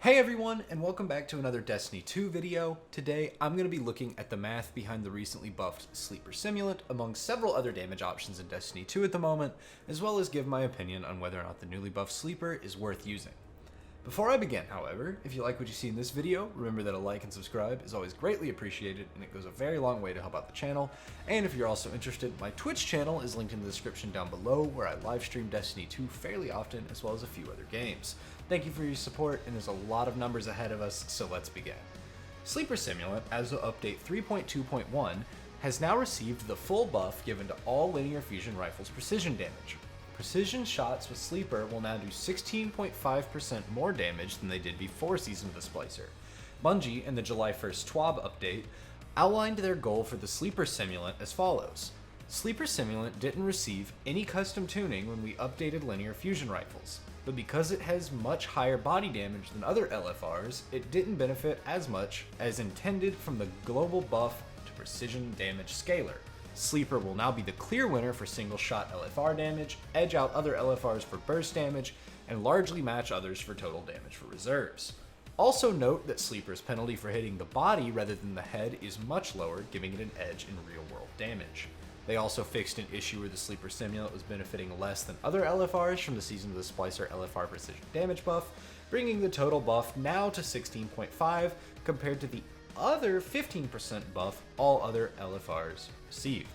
Hey everyone, and welcome back to another Destiny 2 video. Today, I'm going to be looking at the math behind the recently buffed Sleeper Simulant, among several other damage options in Destiny 2 at the moment, as well as give my opinion on whether or not the newly buffed Sleeper is worth using. Before I begin, however, if you like what you see in this video, remember that a like and subscribe is always greatly appreciated, and it goes a very long way to help out the channel. And if you're also interested, my Twitch channel is linked in the description down below, where I live stream Destiny 2 fairly often, as well as a few other games. Thank you for your support, and there's a lot of numbers ahead of us, so let's begin. Sleeper Simulant, as of update 3.2.1, has now received the full buff given to all linear fusion rifles' precision damage. Precision shots with Sleeper will now do 16.5% more damage than they did before Season of the Splicer. Bungie, in the July 1st TWAB update, outlined their goal for the Sleeper Simulant as follows. Sleeper Simulant didn't receive any custom tuning when we updated linear fusion rifles, but because it has much higher body damage than other LFRs, it didn't benefit as much as intended from the global buff to precision damage scaler. Sleeper will now be the clear winner for single shot LFR damage, edge out other LFRs for burst damage, and largely match others for total damage for reserves. Also note that Sleeper's penalty for hitting the body rather than the head is much lower, giving it an edge in real world damage. They also fixed an issue where the Sleeper Simulant was benefiting less than other LFRs from the Season of the Splicer LFR precision damage buff, bringing the total buff now to 16.5 compared to the other 15% buff all other LFRs received.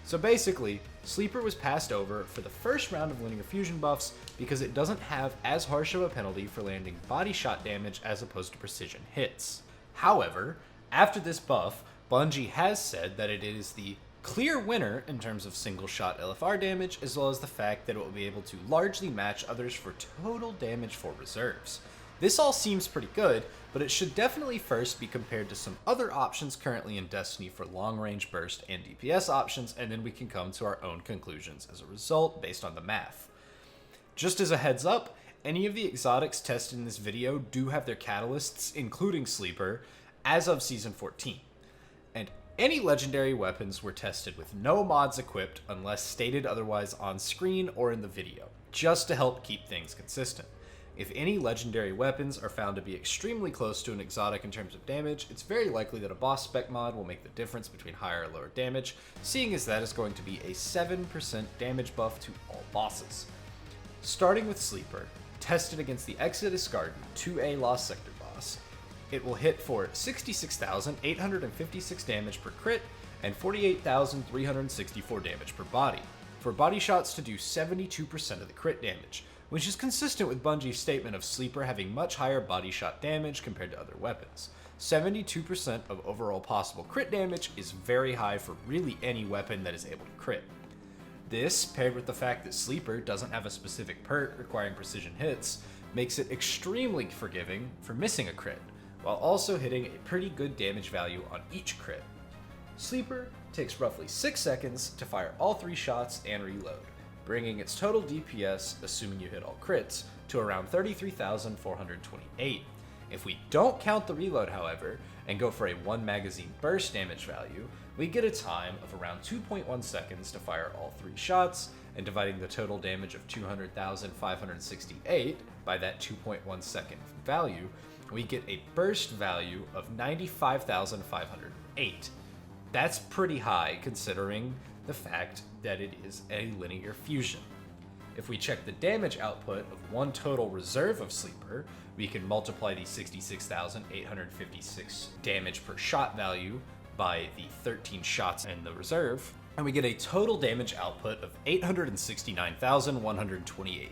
So basically, Sleeper was passed over for the first round of linear fusion buffs because it doesn't have as harsh of a penalty for landing body shot damage as opposed to precision hits. However, after this buff, Bungie has said that it is the clear winner in terms of single shot LFR damage, as well as the fact that it will be able to largely match others for total damage for reserves. This all seems pretty good, but it should definitely first be compared to some other options currently in Destiny for long-range burst and DPS options, and then we can come to our own conclusions as a result based on the math. Just as a heads up, any of the exotics tested in this video do have their catalysts, including Sleeper, as of Season 14. And any legendary weapons were tested with no mods equipped unless stated otherwise on screen or in the video, just to help keep things consistent. If any legendary weapons are found to be extremely close to an exotic in terms of damage, it's very likely that a boss spec mod will make the difference between higher or lower damage, seeing as that is going to be a 7% damage buff to all bosses. Starting with Sleeper, tested against the Exodus Garden 2A Lost Sector boss, it will hit for 66,856 damage per crit and 48,364 damage per body, for body shots to do 72% of the crit damage, which is consistent with Bungie's statement of Sleeper having much higher body shot damage compared to other weapons. 72% of overall possible crit damage is very high for really any weapon that is able to crit. This, paired with the fact that Sleeper doesn't have a specific perk requiring precision hits, makes it extremely forgiving for missing a crit, while also hitting a pretty good damage value on each crit. Sleeper takes roughly 6 seconds to fire all 3 shots and reload, bringing its total DPS, assuming you hit all crits, to around 33,428. If we don't count the reload, however, and go for a 1 magazine burst damage value, we get a time of around 2.1 seconds to fire all 3 shots, and dividing the total damage of 200,568 by that 2.1 second value, we get a burst value of 95,508. That's pretty high considering the fact that it is a linear fusion. If we check the damage output of one total reserve of Sleeper, we can multiply the 66,856 damage per shot value by the 13 shots in the reserve, and we get a total damage output of 869,128.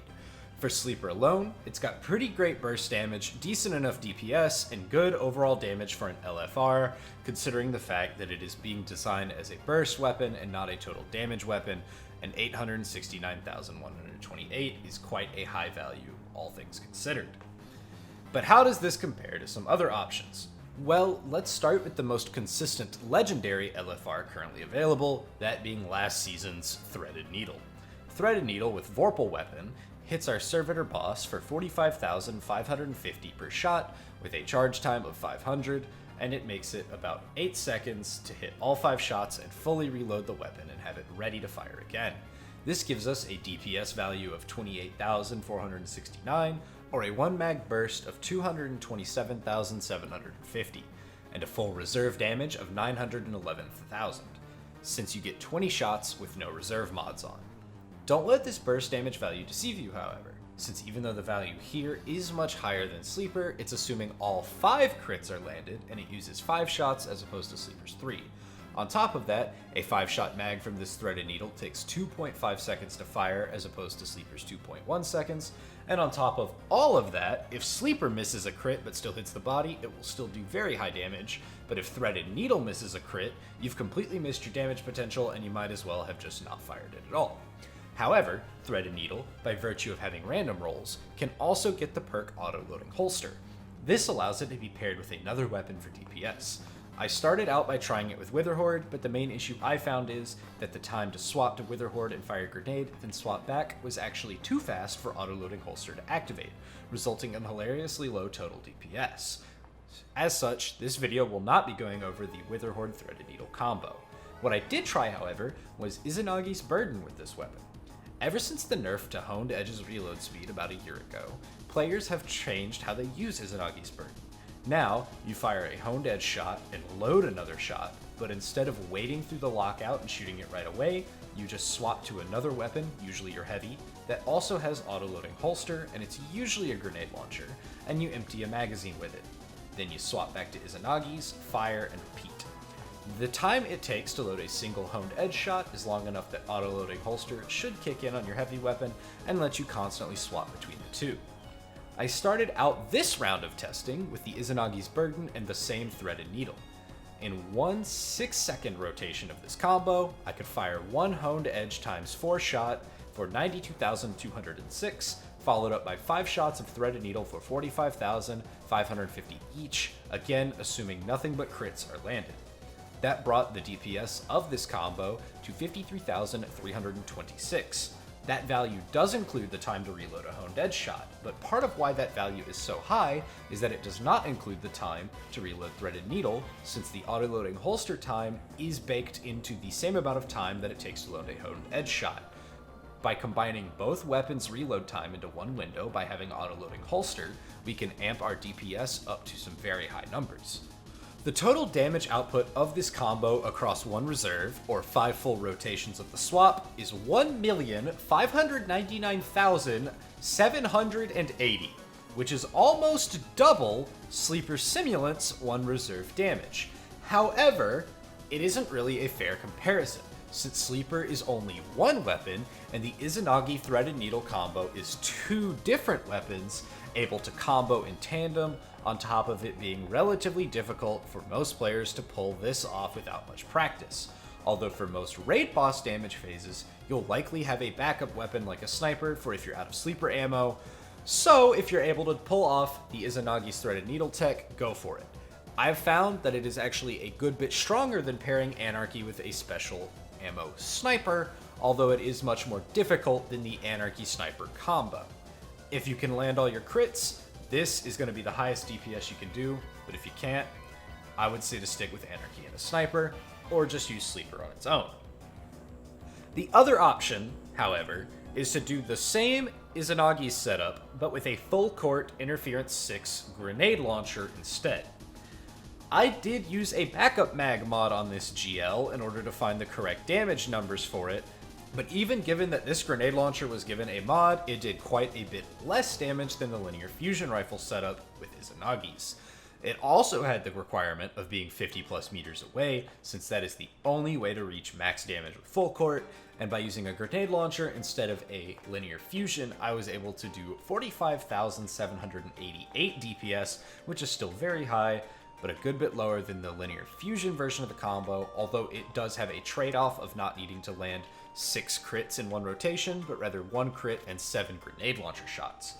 For Sleeper alone, it's got pretty great burst damage, decent enough DPS, and good overall damage for an LFR, considering the fact that it is being designed as a burst weapon and not a total damage weapon, and 869,128 is quite a high value, all things considered. But how does this compare to some other options? Well, let's start with the most consistent legendary LFR currently available, that being last season's Threaded Needle. Threaded Needle with Vorpal weapon hits our Servitor boss for 45,550 per shot with a charge time of 500, and it makes it about 8 seconds to hit all 5 shots and fully reload the weapon and have it ready to fire again. This gives us a DPS value of 28,469, or a 1 mag burst of 227,750, and a full reserve damage of 911,000, since you get 20 shots with no reserve mods on. Don't let this burst damage value deceive you, however, since even though the value here is much higher than Sleeper, it's assuming all 5 crits are landed, and it uses 5 shots as opposed to Sleeper's 3. On top of that, a 5-shot mag from this threaded needle takes 2.5 seconds to fire as opposed to Sleeper's 2.1 seconds, and on top of all of that, if Sleeper misses a crit but still hits the body, it will still do very high damage, but if threaded needle misses a crit, you've completely missed your damage potential and you might as well have just not fired it at all. However, Threaded Needle, by virtue of having random rolls, can also get the perk Auto-Loading Holster. This allows it to be paired with another weapon for DPS. I started out by trying it with Witherhoard, but the main issue I found is that the time to swap to Witherhoard and fire a grenade, then swap back, was actually too fast for Auto-Loading Holster to activate, resulting in hilariously low total DPS. As such, this video will not be going over the Witherhoard Threaded Needle combo. What I did try, however, was Izanagi's Burden with this weapon. Ever since the nerf to Honed Edge's reload speed about a year ago, players have changed how they use Izanagi's Burden. Now, you fire a Honed Edge shot and load another shot, but instead of waiting through the lockout and shooting it right away, you just swap to another weapon, usually your heavy, that also has auto-loading holster, and it's usually a grenade launcher, and you empty a magazine with it. Then you swap back to Izanagi's, fire, and repeat. The time it takes to load a single Honed Edge shot is long enough that auto-loading holster should kick in on your heavy weapon and let you constantly swap between the two. I started out this round of testing with the Izanagi's Burden and the same Threaded Needle. In one 6-second rotation of this combo, I could fire one Honed Edge times 4 shot for 92,206, followed up by 5 shots of Threaded Needle for 45,550 each, again assuming nothing but crits are landed. That brought the DPS of this combo to 53,326. That value does include the time to reload a Honed Edge shot, but part of why that value is so high is that it does not include the time to reload Threaded Needle, since the auto-loading holster time is baked into the same amount of time that it takes to load a Honed Edge shot. By combining both weapons' reload time into one window by having auto-loading holster, we can amp our DPS up to some very high numbers. The total damage output of this combo across one reserve, or 5 full rotations of the swap, is 1,599,780, which is almost double Sleeper Simulant's 1 reserve damage. However, it isn't really a fair comparison, since Sleeper is only one weapon, and the Izanagi Threaded Needle combo is 2 different weapons, able to combo in tandem, on top of it being relatively difficult for most players to pull this off without much practice. Although for most raid boss damage phases, you'll likely have a backup weapon like a sniper for if you're out of sleeper ammo, so if you're able to pull off the Izanagi's Threaded Needle tech, go for it. I've found that it is actually a good bit stronger than pairing Anarchy with a special ammo sniper, although it is much more difficult than the Anarchy Sniper combo. If you can land all your crits, this is going to be the highest DPS you can do, but if you can't, I would say to stick with Anarchy and a Sniper, or just use Sleeper on its own. The other option, however, is to do the same Izanagi's setup, but with a full court Interference 6 grenade launcher instead. I did use a backup mag mod on this GL in order to find the correct damage numbers for it, but even given that this grenade launcher was given a mod, it did quite a bit less damage than the linear fusion rifle setup with Izanagi's. It also had the requirement of being 50 plus meters away, since that is the only way to reach max damage with full court, and by using a grenade launcher instead of a linear fusion, I was able to do 45,788 DPS, which is still very high, but a good bit lower than the linear fusion version of the combo, although it does have a trade-off of not needing to land 6 crits in one rotation, but rather 1 crit and 7 grenade launcher shots.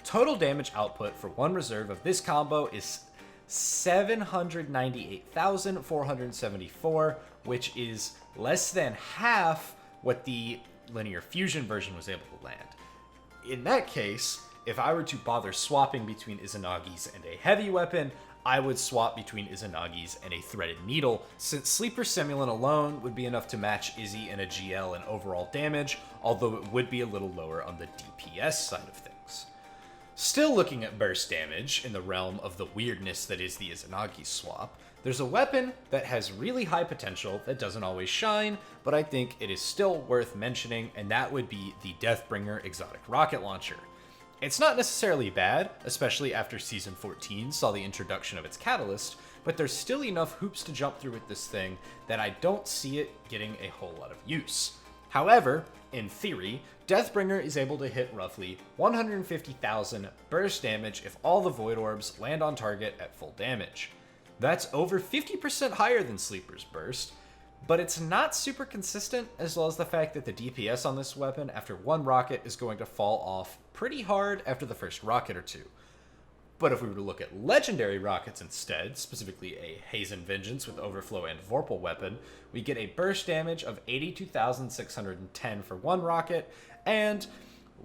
Total damage output for one reserve of this combo is 798,474, which is less than half what the linear fusion version was able to land. In that case, if I were to bother swapping between Izanagi's and a heavy weapon, I would swap between Izanagi's and a Threaded Needle, since Sleeper Simulant alone would be enough to match Izzy in a GL and overall damage, although it would be a little lower on the DPS side of things. Still looking at burst damage in the realm of the weirdness that is the Izanagi swap, there's a weapon that has really high potential that doesn't always shine, but I think it is still worth mentioning, and that would be the Deathbringer exotic rocket launcher. It's not necessarily bad, especially after Season 14 saw the introduction of its catalyst, but there's still enough hoops to jump through with this thing that I don't see it getting a whole lot of use. However, in theory, Deathbringer is able to hit roughly 150,000 burst damage if all the Void Orbs land on target at full damage. That's over 50% higher than Sleeper's burst, but it's not super consistent, as well as the fact that the DPS on this weapon after one rocket is going to fall off pretty hard after the first rocket or two. But if we were to look at legendary rockets instead, specifically a Hazen Vengeance with Overflow and Vorpal weapon, we get a burst damage of 82,610 for one rocket and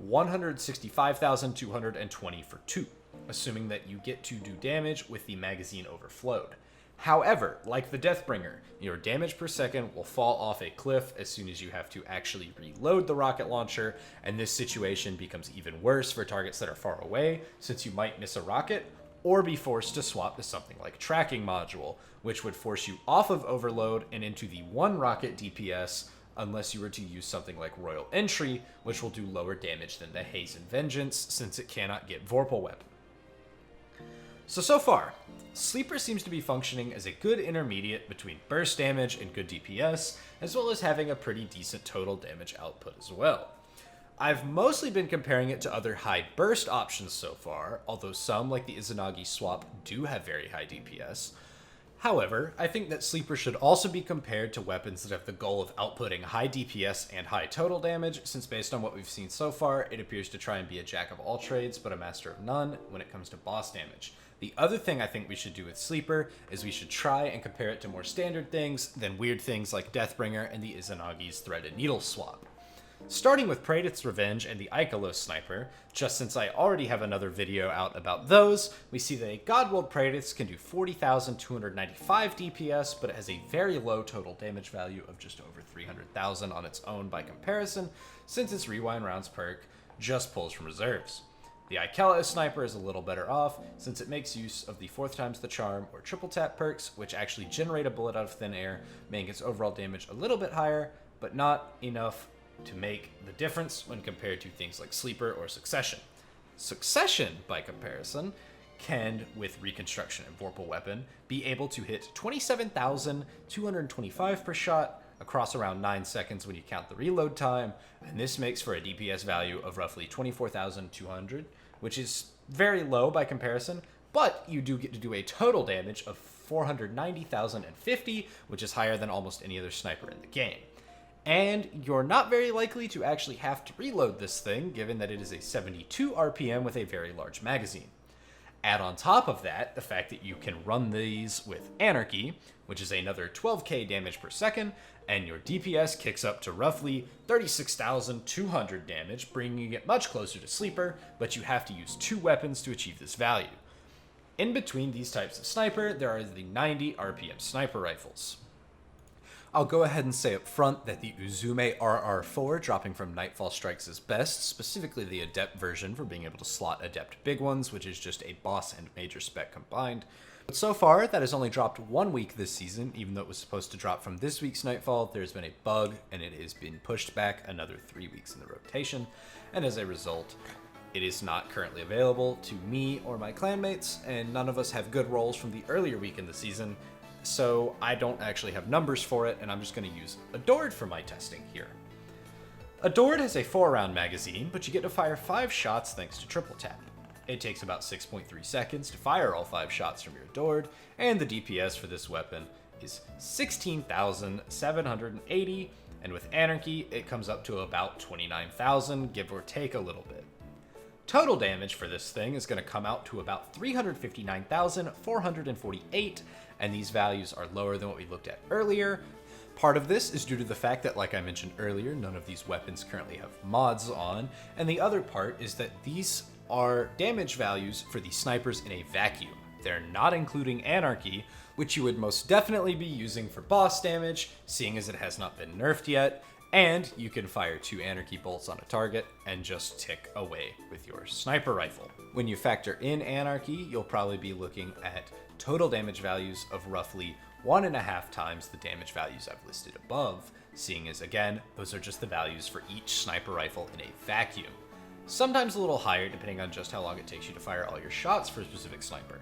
165,220 for two, assuming that you get to do damage with the magazine overflowed. However, like the Deathbringer, your damage per second will fall off a cliff as soon as you have to actually reload the rocket launcher, and this situation becomes even worse for targets that are far away, since you might miss a rocket, or be forced to swap to something like Tracking Module, which would force you off of Overload and into the one rocket DPS, unless you were to use something like Royal Entry, which will do lower damage than the Hazen Vengeance, since it cannot get Vorpal weapon. So far, Sleeper seems to be functioning as a good intermediate between burst damage and good DPS, as well as having a pretty decent total damage output as well. I've mostly been comparing it to other high burst options so far, although some, like the Izanagi swap, do have very high DPS. However, I think that Sleeper should also be compared to weapons that have the goal of outputting high DPS and high total damage, since based on what we've seen so far, it appears to try and be a jack of all trades but a master of none when it comes to boss damage. The other thing I think we should do with Sleeper is we should try and compare it to more standard things than weird things like Deathbringer and the Izanagi's Threaded Needle swap. Starting with Praedyth's Revenge and the Ikelos Sniper, just since I already have another video out about those, we see that a Godwold Praedyth's can do 40,295 DPS, but it has a very low total damage value of just over 300,000 on its own by comparison, since its Rewind Rounds perk just pulls from reserves. The Ikelos Sniper is a little better off, since it makes use of the 4 times the Charm or Triple Tap perks, which actually generate a bullet out of thin air, making its overall damage a little bit higher, but not enough to make the difference when compared to things like Sleeper or Succession. Succession, by comparison, can, with Reconstruction and Vorpal weapon, be able to hit 27,225 per shot across around 9 seconds when you count the reload time, and this makes for a DPS value of roughly 24,200, which is very low by comparison, but you do get to do a total damage of 490,050, which is higher than almost any other sniper in the game. And you're not very likely to actually have to reload this thing, given that it is a 72 RPM with a very large magazine. Add on top of that the fact that you can run these with Anarchy, which is another 12k damage per second, and your DPS kicks up to roughly 36,200 damage, bringing it much closer to Sleeper, but you have to use 2 weapons to achieve this value. In between these types of sniper, there are the 90 RPM sniper rifles. I'll go ahead and say up front that the Uzume RR4 dropping from Nightfall Strikes is best, specifically the Adept version for being able to slot Adept Big Ones, which is just a boss and major spec combined. But so far, that has only dropped 1 week this season, even though it was supposed to drop from this week's Nightfall. There's been a bug, and it has been pushed back another 3 weeks in the rotation, and as a result, it is not currently available to me or my clanmates, and none of us have good rolls from the earlier week in the season, so I don't actually have numbers for it, and I'm just going to use Adored for my testing here. Adored has a 4-round magazine, but you get to fire 5 shots thanks to Triple Tap. It takes about 6.3 seconds to fire all 5 shots from your Adored, and the DPS for this weapon is 16,780, and with Anarchy, it comes up to about 29,000, give or take a little bit. Total damage for this thing is going to come out to about 359,448, and these values are lower than what we looked at earlier. Part of this is due to the fact that, like I mentioned earlier, none of these weapons currently have mods on, and the other part is that these are damage values for the snipers in a vacuum. They're not including Anarchy, which you would most definitely be using for boss damage, seeing as it has not been nerfed yet, And you can fire 2 Anarchy bolts on a target and just tick away with your sniper rifle. When you factor in Anarchy, you'll probably be looking at total damage values of roughly 1.5 times the damage values I've listed above, seeing as, again, those are just the values for each sniper rifle in a vacuum. Sometimes a little higher depending on just how long it takes you to fire all your shots for a specific sniper.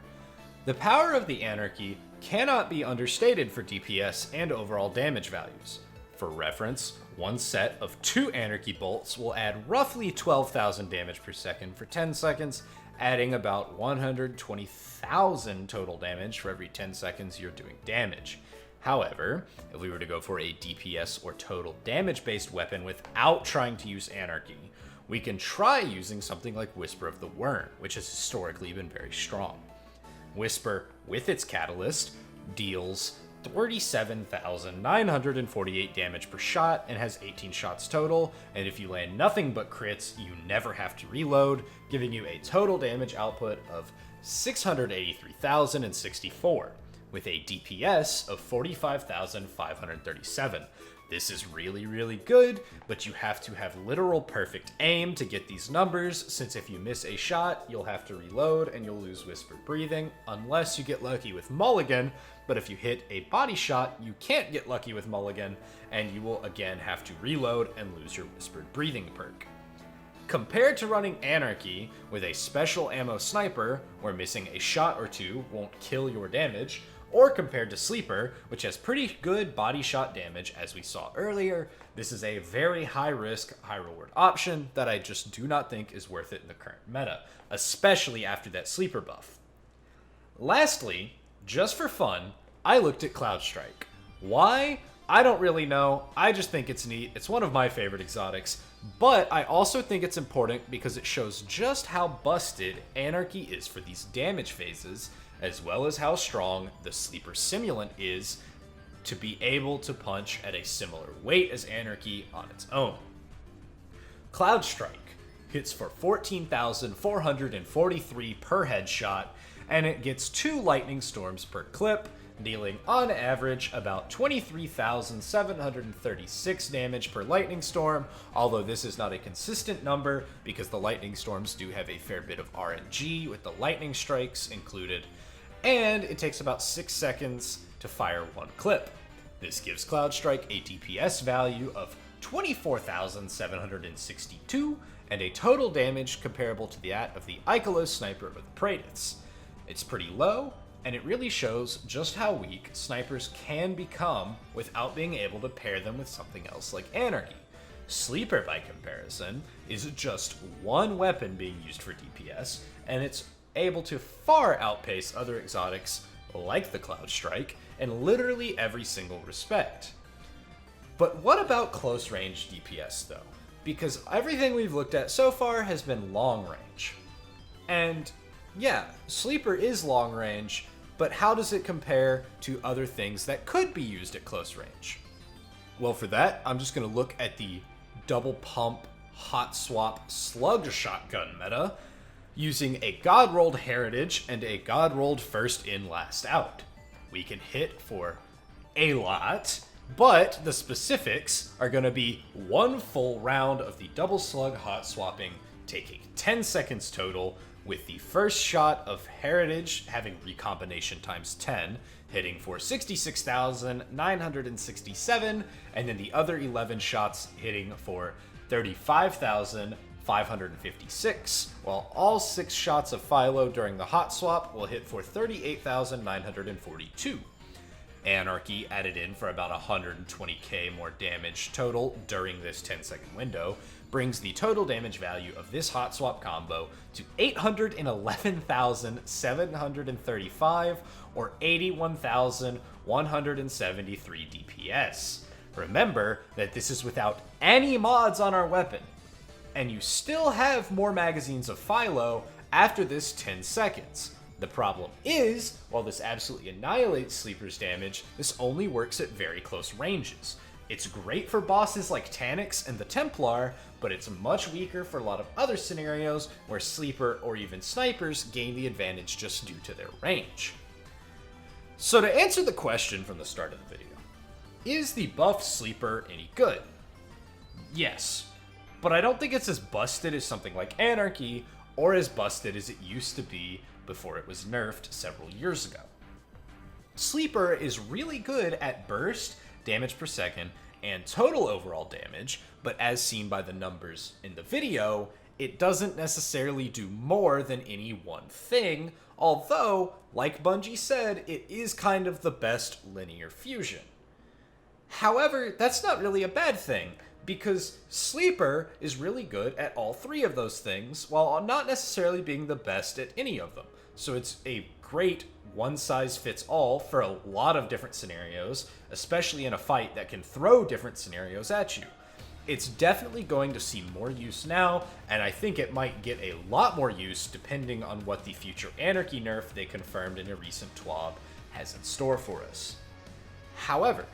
The power of the Anarchy cannot be understated for DPS and overall damage values. For reference, one set of 2 Anarchy bolts will add roughly 12,000 damage per second for 10 seconds, adding about 120,000 total damage for every 10 seconds you're doing damage. However, if we were to go for a DPS or total damage-based weapon without trying to use Anarchy, we can try using something like Whisper of the Worm, which has historically been very strong. Whisper, with its catalyst, deals 37,948 damage per shot and has 18 shots total, and if you land nothing but crits, you never have to reload, giving you a total damage output of 683,064, with a DPS of 45,537. This is really, really good, but you have to have literal perfect aim to get these numbers, since if you miss a shot, you'll have to reload and you'll lose Whispered Breathing, unless you get lucky with Mulligan, but if you hit a body shot, you can't get lucky with Mulligan, and you will again have to reload and lose your Whispered Breathing perk. Compared to running Anarchy with a special ammo sniper, where missing a shot or two won't kill your damage, or compared to Sleeper, which has pretty good body shot damage as we saw earlier, this is a very high risk, high reward option that I just do not think is worth it in the current meta, especially after that Sleeper buff. Lastly, just for fun, I looked at Cloud Strike. Why? I don't really know, I just think it's neat, it's one of my favorite exotics, but I also think it's important because it shows just how busted Anarchy is for these damage phases, as well as how strong the Sleeper Simulant is to be able to punch at a similar weight as Anarchy on its own. Cloud Strike hits for 14,443 per headshot, and it gets 2 lightning storms per clip, dealing on average about 23,736 damage per lightning storm, although this is not a consistent number because the lightning storms do have a fair bit of RNG with the lightning strikes included, and it takes about 6 seconds to fire 1 clip. This gives Cloud Strike a DPS value of 24,762 and a total damage comparable to that of the Ikelos Sniper or the Praetus. It's pretty low, and it really shows just how weak snipers can become without being able to pair them with something else like Anarchy. Sleeper, by comparison, is just one weapon being used for DPS, and it's able to far outpace other exotics like the Cloud Strike in literally every single respect. But what about close range DPS though? Because everything we've looked at so far has been long range. And yeah, Sleeper is long range, but how does it compare to other things that could be used at close range? Well, for that, I'm just going to look at the double pump, hot swap, slug shotgun meta, using a god rolled heritage and a god rolled first in last out. We can hit for a lot, but the specifics are going to be 1 full round of the double slug hot swapping, taking 10 seconds total, with the first shot of heritage having recombination times 10, hitting for 66,967, and then the other 11 shots hitting for 35,556, while all 6 shots of Philo during the hot swap will hit for 38,942. Anarchy added in for about 120k more damage total during this 10-second window, brings the total damage value of this hot swap combo to 811,735, or 81,173 DPS. Remember that this is without any mods on our weapon, and you still have more magazines of Philo after this 10 seconds. The problem is, while this absolutely annihilates Sleeper's damage, this only works at very close ranges. It's great for bosses like Taniks and the Templar, but it's much weaker for a lot of other scenarios where Sleeper or even snipers gain the advantage just due to their range. So to answer the question from the start of the video, is the buff Sleeper any good? Yes, but I don't think it's as busted as something like Anarchy, or as busted as it used to be before it was nerfed several years ago. Sleeper is really good at burst, damage per second, and total overall damage, but as seen by the numbers in the video, it doesn't necessarily do more than any one thing, although, like Bungie said, it is kind of the best linear fusion. However, that's not really a bad thing, because Sleeper is really good at all three of those things, while not necessarily being the best at any of them. So it's a great one-size-fits-all for a lot of different scenarios, especially in a fight that can throw different scenarios at you. It's definitely going to see more use now, and I think it might get a lot more use depending on what the future Anarchy nerf they confirmed in a recent TWAB has in store for us. However,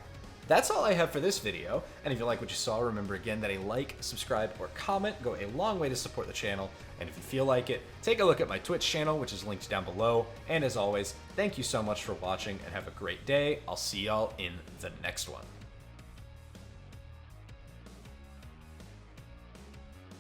that's all I have for this video, and if you like what you saw, remember again that a like, subscribe, or comment go a long way to support the channel, and if you feel like it, take a look at my Twitch channel, which is linked down below, and as always, thank you so much for watching, and have a great day. I'll see y'all in the next one.